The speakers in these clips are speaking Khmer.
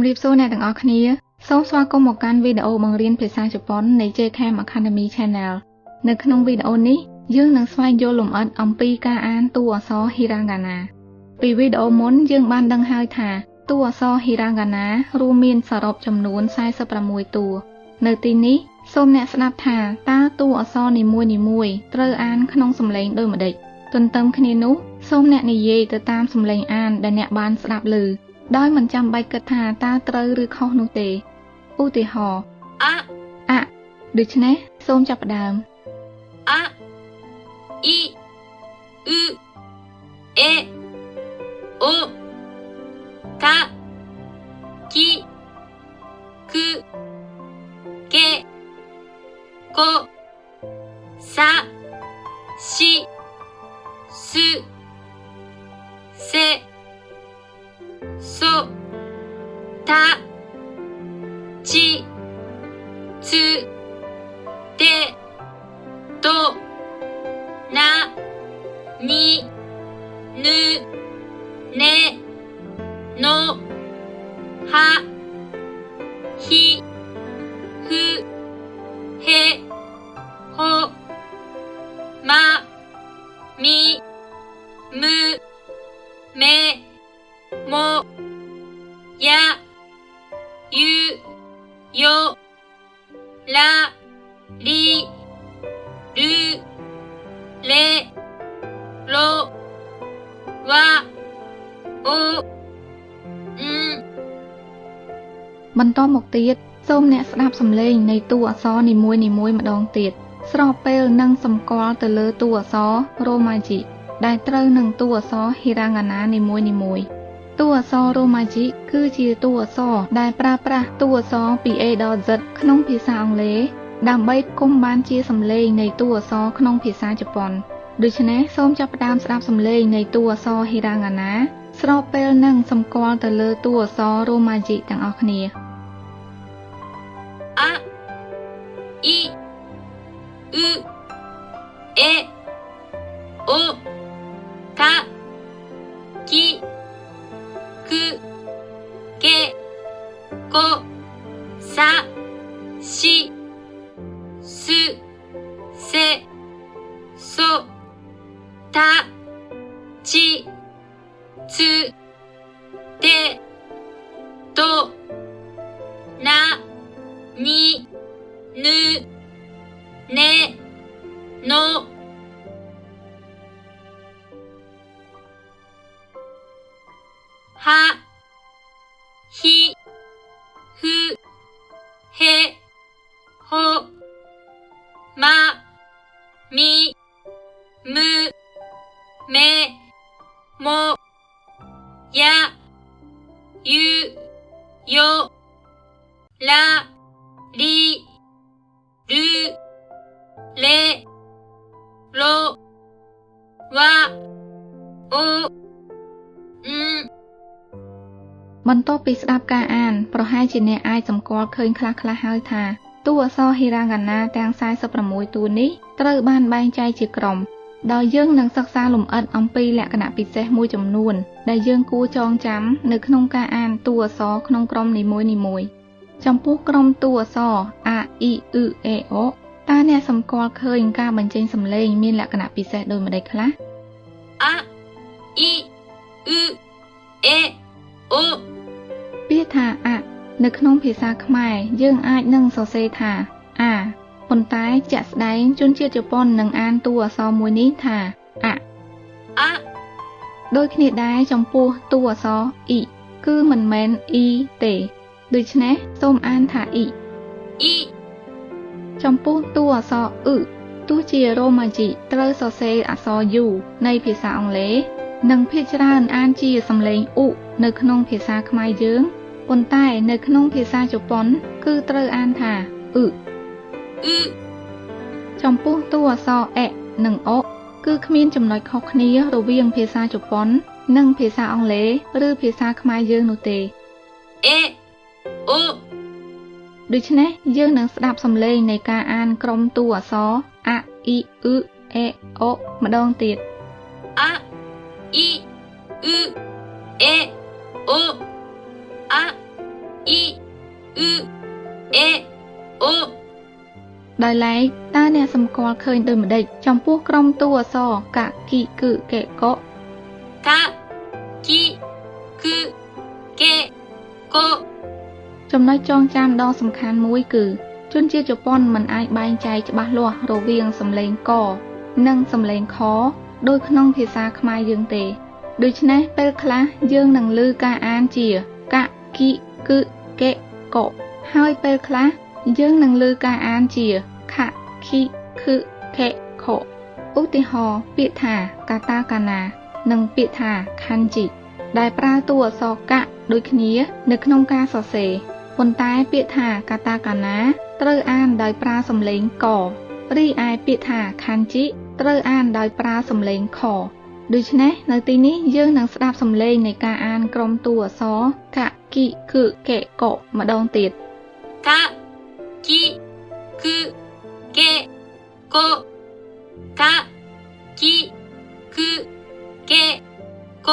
ำรีบสู้ในต่างออกนี้សូមស្វាគមន៍មកកាន់វីដេអូបង្រៀនភាសាជប៉ុននៃ JCam Academy Channel នៅក្នុងវីដេអូនេះយើងនឹងស្វែងយល់លម្អិតអំពីការអានតួអក្សរ Hiragana ពីវីដេអូមុនយើងបានដឹងហើយថាតួអក្សរ Hiragana រួមមានសរុបចំនួន46តួនៅទីនេះសូមអ្នកស្ដាប់ថាតើតួអក្សរនីមួយៗត្រូវអានក្នុងសំឡេងដូចម្តេចទន្ទឹមគ្នានោះសូមអ្នកនិយាយទៅតាមសំឡេងអានដែលអ្នកបានស្ដាប់ឮដោយមិនចាំបាច់គិតថាតើត្រូវឬខុសនោះទេឧទាហរណ៍អដូច្នេះសូមចាប់ផ្ដើមអអ៊ីអ៊ឺអេអូតាគីគឺកេកូសាស៊ីស៊ឺសេសូតាជីツテトナニヌネノハヒフヘホマミムメモヤユヨラリルレロワオんបន្តមកទៀតសូមអ្នកស្ដាប់សំឡេងនៃតួអក្សរនីមួយៗម្ដងទៀតស្របពេលនឹងសម្គាល់ទៅលើតួអក្សរ Romaji ដែលត្រូវនឹងតួអក្សរ Hiragana នីមួយៗតួអក្សរ Romaji គឺជាតួអក្សរដែលប្រើប្រាស់តួអក្សរពី A ដល់ Z ក្នុងភាសាអង់គ្លេសដើម្បីផ្គុំបានជាសំឡេងនៃតួអក្សរក្នុងភាសាជប៉ុនដូច្នេះសូមចាប់ផ្ដើមស្ដាប់សំឡេងនៃតួអក្សរ Hiragana ស្របពេលនឹងសម្គាល់ទៅលើតួអក្សរ Romaji ទាំងអស់គ្នាអអ៊ីអ៊ឺអេអូតាគីគឺកេកូសាស៊ីស៊ឺសេសូតាជីツテトナニヌネノハヒフヘホマミムメモヤユヨラリルレロワオんបន្ទាប់ពីស្ដាប់ការអានប្រហែលជាអ្នកអាចសម្គាល់ឃើញខ្លះៗហើយថាតួអក្សរ Hiragana ទាំង46តួនេះត្រូវបានបែងចែកជាក្រុមដោយយើងនឹងសិក្សាលម្អិតអំពីលក្ខណៈពិសេសមួយចំនួនដែលយើងគួរចងចាំនៅក្នុងការអានតួអក្សរក្នុងក្រុមនីមួយៗចំពោះក្រុមតួអក្សរ A I U E O តើអ្នកសម្គាល់ឃើញការបញ្ចេញសំឡេងមានលក្ខណៈពិសេសដូចម្តេចខ្លះ A I U E O ពាក្យថាអនៅក្នុងភាសាខ្មែរយើងអាចនឹងសរសេរថាអាប៉ុន្តែជាក់ស្ដែងជនជាតិជប៉ុននឹងអានតួអក្សរមួយនេះថាអដូចគ្នាដែរចំពោះតួអក្សរ I គឺមិនមែន I ទេដូច្នេះសូមអានថា I ចំពោះតួអក្សរ U ទោះជា Romaji ត្រូវសរសេរអក្សរ U នៃភាសាអង់គ្លេសនិងភាគច្រើនអានជាសំឡេង U នៅក្នុងភាសាខ្មែរយើងប៉ុន្តែនៅក្នុងភាសាជប៉ុនគឺត្រូវអានថា U ចំពោះតួអក្សរ E និង O គឺគ្មានចំណុចខុសគ្នារវាងភាសាជប៉ុននិងភាសាអង់គ្លេសឬភាសាខ្មែរយើងនោះទេ E O ដូច្នេះយើងនឹងស្ដាប់សំឡេងនៃការអានក្រុមតួអក្សរ A I U E O ម្ដងទៀត A I U E O A え、お ដោយឡែកតើអ្នកសម្គាល់ឃើញដូចម្ដេចចំពោះក្រុមតួអក្សរកគិគឺកេកុ か、き、く、け、こ ចំណុចចងចាំដ៏សំខាន់មួយគឺជនជាតិជប៉ុនមិនអាចបែងចែកច្បាស់លាស់រវាងសំឡេងកនិងសំឡេងខដោយក្នុងភាសាខ្មែរយើងទេដូច្នេះពេលខ្លះយើងនឹងឮការអានជាកគិគឺកេកុហើយពេលខ្លះយើងនឹងឮការអានជាខគិគឺកេខុឧទាហរណ៍ពាក្យថាកាតាកាណានិងពាក្យថាខានជីដែលប្រើតួអក្សរកដូចគ្នានៅក្នុងការសរសេរប៉ុន្តែពាក្យថាកាតាកាណាត្រូវអានដោយប្រើសំឡេងករីឯពាក្យថាខានជីត្រូវអានដោយប្រើសំឡេងខដូច្នេះនៅទីនេះយើងនឹងស្ដាប់សំឡេងនៃការអានក្រុមតួអក្សរកគិគឺកេកុម្ដងទៀតか、き、く、け、こか、き、く、け、こ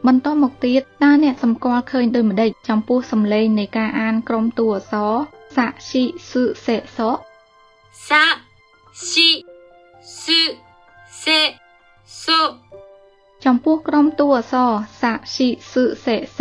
បន្តមកទៀតតើអ្នកសម្គាល់ឃើញដូចម្ដេចចំពោះសំឡេងនៃការអានក្រុមតួអក្សរសសិសុសេសさ、し、す、せ、そ ចំពោះក្រុមតួអក្សរសសិសុសេស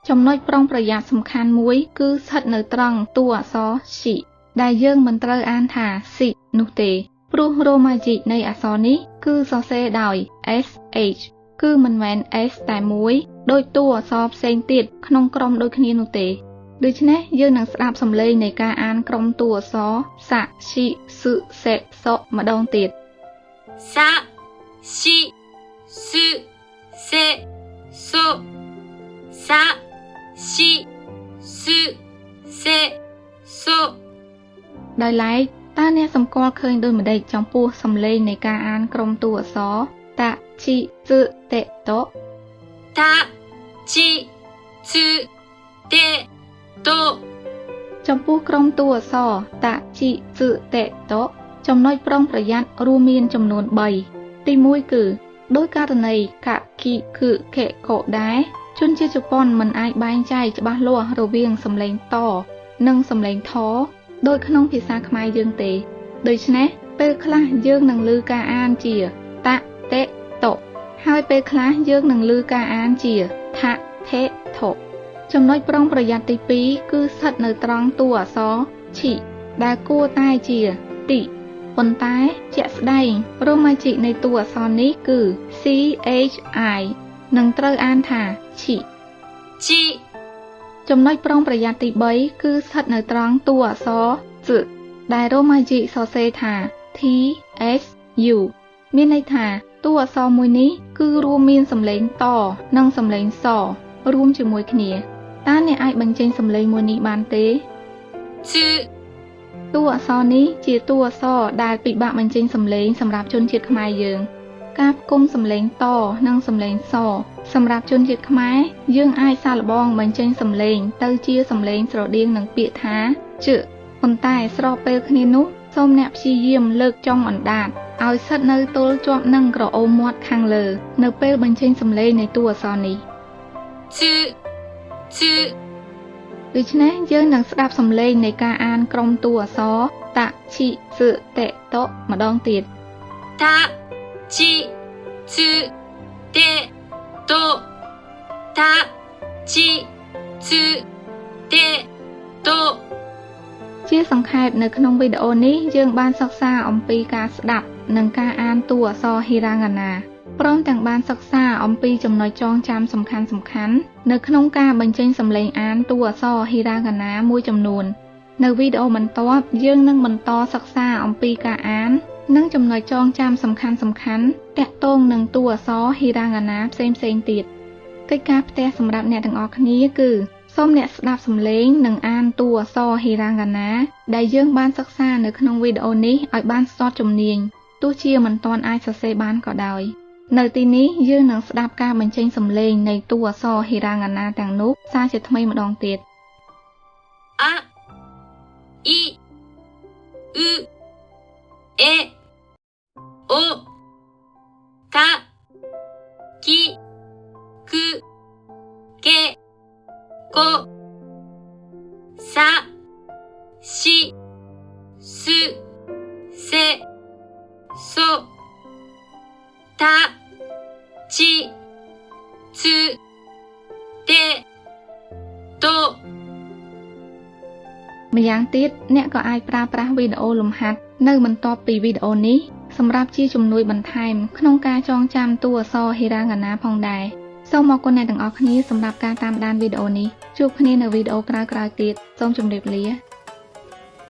ចំណុចប្រុងប្រយ័ត្នសំខាន់មួយគឺស្ថិតនៅត្រង់តួអក្សរសិដែលយើងមិនត្រូវអានថាសិនោះទេព្រោះរ៉ូម៉ាជីកនៃអក្សរនេះគឺសរសេរដោយ sh គឺមិនមែន s តែមួយដោយតួអក្សរផ្សេងទៀតក្នុងក្រុមដូចគ្នានោះទេដូច្នេះយើងនឹងស្ដាប់សំឡេងនៃការអានក្រុមតួអក្សរសសិសុសេសម្ដងទៀតさ、し、す、せ、そさ、し、す、せ、そ ដោយឡែកតើអ្នកសម្គាល់ឃើញដូចម្ដេចចំពោះសំឡេងនៃការអានក្រុមតួអក្សរតជីជឺតេតた、ち、つ、て、とចំពោះក្រុមតួអក្សរតជីជឺតេតចំណុចប្រុងប្រយ័ត្នរួមមានចំនួន3ទី1គឺដោយករណីកគិគឺកេកុដែរជនជាតិជប៉ុនមិនអាចបែងចែកច្បាស់លាស់រវាងសំឡេងតនិងសំឡេងថដោយក្នុងភាសាខ្មែរយើងទេដូច្នេះពេលខ្លះយើងនឹងឮការអានជាតតេតហើយពេលខ្លះយើងនឹងឮការអានជាថថេថចំណុចប្រុងប្រយ័ត្នទី2គឺស្ថិតនៅត្រង់តួអក្សរឈិដែលគួរតែជាតិប៉ុន្តែជាក់ស្ដែងរ៉ូម៉ាជីកនៃតួអក្សរនេះគឺ CHI នឹងត្រូវអានថាឈិち、ចំណុចប្រុងប្រយ័ត្នទី3គឺស្ថិតនៅត្រង់តួអក្សរជដែលរ៉ូម៉ាជីកសរសេរថា TSU មានន័យថាតួអក្សរមួយនេះគឺរួមមានសំឡេងតនិងសំឡេងសរួមជាមួយគ្នាតើអ្នកអាចបញ្ចេញសំឡេងមួយនេះបានទេつ、តួអក្សរនេះជាតួអក្សរដែលពិបាកបញ្ចេញសំឡេងសម្រាប់ជនជាតិខ្មែរយើងការផ្គុំសំឡេងតនិងសំឡេងសសម្រាប់ជនជាតិខ្មែរយើងអាចសាកល្បងបញ្ចេញសំឡេងទៅជាសំឡេងស្រដៀងនឹងពាក្យថាជប៉ុន្តែស្របពេលគ្នានោះសូមអ្នកព្យាយាមលើកចុងអណ្ដាតឲ្យស្ថិតនៅទល់ជាប់នឹងក្រអូបមាត់ខាងលើនៅពេលបញ្ចេញសំឡេងនៃតួអក្សរនេះつ、つ、ដូច្នេះយើងនឹងស្ដាប់សំឡេងនៃការអានក្រុមតួអក្សរតឈិជឺតេតម្ដងទៀតた、ち、つ、て、とた、ち、つ、て、とជាសង្ខេបនៅក្នុងវីដេអូនេះយើងបានសិក្សាអំពីការស្ដាប់និងការអានតួអក្សរហិរ៉ាងាណាព្រមទាំងបានសិក្សាអំពីចំណុចចងចាំសំខាន់ៗនៅក្នុងការបញ្ចេញសំឡេងអានតួអក្សរហិរ៉ាងាណាមួយចំនួននៅវីដេអូបន្ទាប់យើងនឹងបន្តសិក្សាអំពីការអាននិងចំណុចចងចាំសំខាន់ៗទាក់ទងនឹងតួអក្សរហិរ៉ាងាណាផ្សេងៗទៀតកិច្ចការផ្ទះសម្រាប់អ្នកទាំងអស់គ្នាគឺសូមអ្នកស្ដាប់សំឡេងនិងអានតួអក្សរហិរ៉ាងាណាដែលយើងបានសិក្សានៅក្នុងវីដេអូនេះឲ្យបានស្ទាត់ជំនាញទោះជាមិនទាន់អាចសរសេរបានក៏ដោយនៅទីនេះយើងនឹងស្ដាប់ការបញ្ចេញសំឡេងនៃតួអក្សរហិរ៉ាងាណាទាំងនោះសារជាថ្មីម្ដងទៀតあ、い、う、え、お、か、き、く、け、こ、し、す、せ、そ、た、ち、つ、て、と ម្យ៉ាងទៀតអ្នកក៏អាចប្រើប្រាស់វីដេអូលំហាត់នៅបន្ទាប់ពីវីដេអូនេះសម្រាប់ជាជំនួយបន្ថែមក្នុងការចងចាំតួអក្សរហិរ៉ាងាណាផងដែរសូមអរគុណអ្នកទាំងអស់គ្នាសម្រាប់ការតាមដានវីដេអូនេះជួបគ្នានៅវីដេអូក្រោយៗទៀតសូមជម្រាបលា